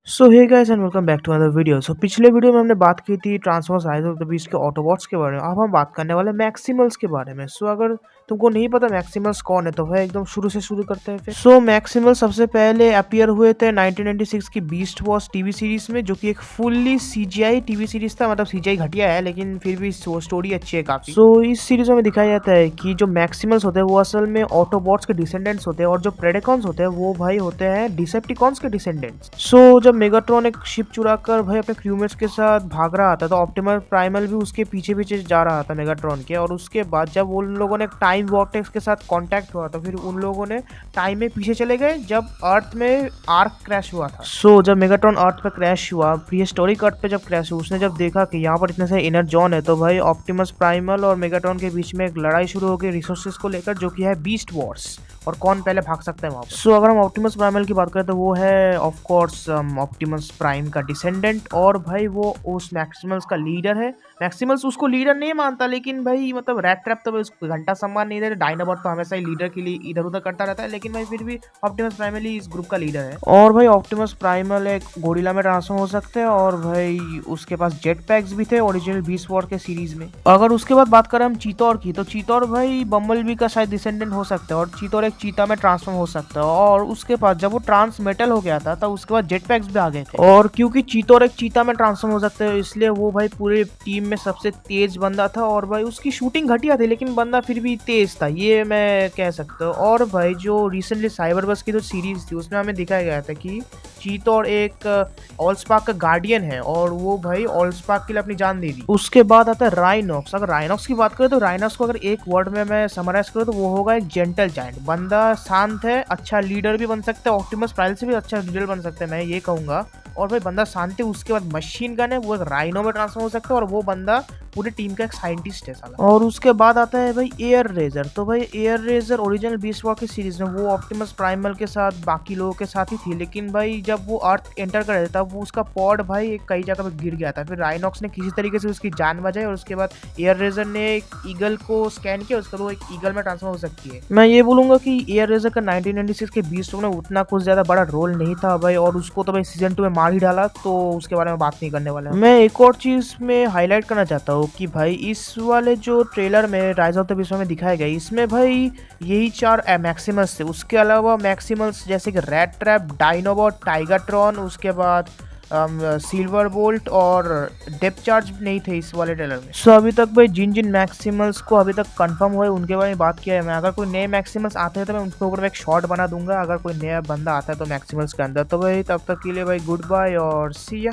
So hey guys and welcome back to another video. पिछले video में हमने बात की थी Transformers Rise of the Beast के ऑटोबॉट्स के बारे में। अब हम बात करने वाले मैक्सिमल्स के बारे में। अगर तुमको नहीं पता मैक्सिमल्स कौन है तो भाई एकदम शुरू से शुरू करते हैं फिर। मैक्सिमल्स सबसे पहले अपीयर हुए थे 1996 की बीस्ट वॉर्स टीवी सीरीज में, जो कि एक फुल्ली सीजीआई टीवी सीरीज था। मतलब सीजीआई घटिया है लेकिन फिर भी स्टोरी अच्छी है काफी। इस सीरीज में दिखाया जाता है कि जो मैक्सिमल्स होते हैं वो असल में ऑटोबॉट्स के डिसेंडेंट्स होते हैं, और जो प्रेडेकॉन्स होते हैं वो भाई होते हैं डिसेप्टिकॉन्स के डिसेंडेंट्स। जब मेगाट्रॉन एक शिप चुराकर भाई अपने क्रूमेट्स के साथ भाग रहा था तो ऑप्टिमस प्राइमल भी उसके पीछे पीछे जा रहा था मेगाट्रॉन के। और उसके बाद जब उन लोगों ने टाइम वॉर्टेक्स के साथ कांटेक्ट हुआ तो फिर उन लोगों ने टाइम में पीछे चले गए जब अर्थ में आर्क क्रैश हुआ था। जब मेगाट्रॉन अर्थ पर क्रैश हुआ, प्रीहिस्टोरिक अर्थ पे जब क्रैश हुआ, उसने जब देखा कि यहाँ पर इतने सारे इनर जॉन है तो भाई ऑप्टिमस प्राइमल और मेगाट्रॉन के बीच में एक लड़ाई शुरू हो गई रिसोर्सेज को लेकर, जो कि है बीस्ट वॉर्स और कौन पहले भाग सकता है वहां पर। अगर हम ऑप्टिमस प्राइमल की बात करें तो वो है ऑफ कोर्स ऑप्टिमस प्राइम का डिसेंडेंट, और भाई वो उस मैक्सिमल्स का लीडर है। मैक्सिमल्स उसको लीडर नहीं मानता, लेकिन भाई मतलब रैट ट्रैप तो उसको घंटा सम्मान नहीं दे रहे। डायनाबॉट तो हमेशा ही लीडर के लिए इधर उधर करता रहता है, लेकिन भाई फिर भी ऑप्टिमस प्राइमल ही इस ग्रुप का लीडर है। और भाई ऑप्टिमस प्राइमल एक गोरिल्ला में ट्रांसफॉर्म हो सकते हैं, और भाई उसके पास जेट पैक्स भी थे ओरिजिनल बीस्ट वॉर के सीरीज में। अगर उसके बाद बात करें हम चीतौर की, तो चीतौर भाई बम्बलबी का शायद डिसेंडेंट हो सकता है, और चीतौर एक चीता में ट्रांसफॉर्म हो सकता है। और उसके पास जब वो ट्रांस मेटल हो गया था तब उसके बाद जेट पैक्स भी आ गए थे। और क्योंकि चीतौर एक चीता में ट्रांसफॉर्म हो सकते हैं इसलिए वो भाई पूरे टीम में सबसे तेज बंदा था। और भाई उसकी शूटिंग घटिया थी लेकिन बंदा फिर भी तेज था, ये मैं कह सकता हूँ। और भाई जो रिसेंटली साइबरबस की जो सीरीज थी उसमें हमें दिखाया गया था कि चीतौर एक ऑलस्पार्क का गार्डियन है, और वो भाई ऑलस्पार्क के लिए अपनी जान दे दी। उसके बाद आता है राइनॉक्स। अगर राइनॉक्स की बात करें तो राइनॉक्स को अगर एक वर्ड में मैं समराइज करूँ तो वो होगा एक जेंटल जायंट। बंदा शांत है, अच्छा लीडर भी बन सकता है, ऑप्टिमस प्राइम से भी अच्छा लीडर बन सकता है, मैं ये कहूंगा। और भाई बंदा शांति, उसके बाद मशीन गन है, वो एक राइनो में ट्रांसफॉर्म हो सकता है, और वो बंदा पूरी टीम का एक साइंटिस्ट है साला। और उसके बाद आता है भाई एयर रेजर। तो भाई Air Razor original Beast War की सीरीज में वो ऑप्टिमस प्राइमल के साथ बाकी लोगों के साथ ही थी, लेकिन भाई जब वो अर्थ एंटर कर रहा था वो उसका पॉड भाई एक कई जगह पे गिर गया था। फिर राइनॉक्स ने किसी तरीके से उसकी जान बचाई, और उसके बाद एयर रेजर ने एक ईगल को स्कैन किया, उसके बाद वो एक ईगल में ट्रांसफॉर्म हो सकती है। मैं ये बोलूंगा कि एयर रेजर का 1996 के बीस्ट वॉर में उतना कुछ ज्यादा बड़ा रोल नहीं था भाई, और उसको तो भाई सीजन 2 में मार ही डाला, तो उसके बारे में बात नहीं करने वाले। मैं एक और चीज में हाईलाइट करना चाहता हूँ कि भाई इस वाले जो ट्रेलर में राइज ऑफ द बीस्ट में दिखाया गया, इसमें भाई यही 4 मैक्सिमल्स थे। उसके अलावा मैक्सिमल्स जैसे कि रैट ट्रैप, डायनोबॉट, टाइगरट्रॉन, उसके बाद सिल्वर बोल्ट और डेप्थ चार्ज नहीं थे इस वाले ट्रेलर में। अभी तक भाई जिन जिन मैक्सिमल्स को अभी तक कंफर्म हुआ है उनके बारे में बात किया है मैं। अगर कोई नए मैक्सिमल्स आते हैं तो मैं उनके ऊपर एक शॉर्ट बना दूंगा, अगर कोई नया बंदा आता है तो मैक्सिमल्स के अंदर। तो भाई तब तक के लिए भाई गुड बाय और सी या।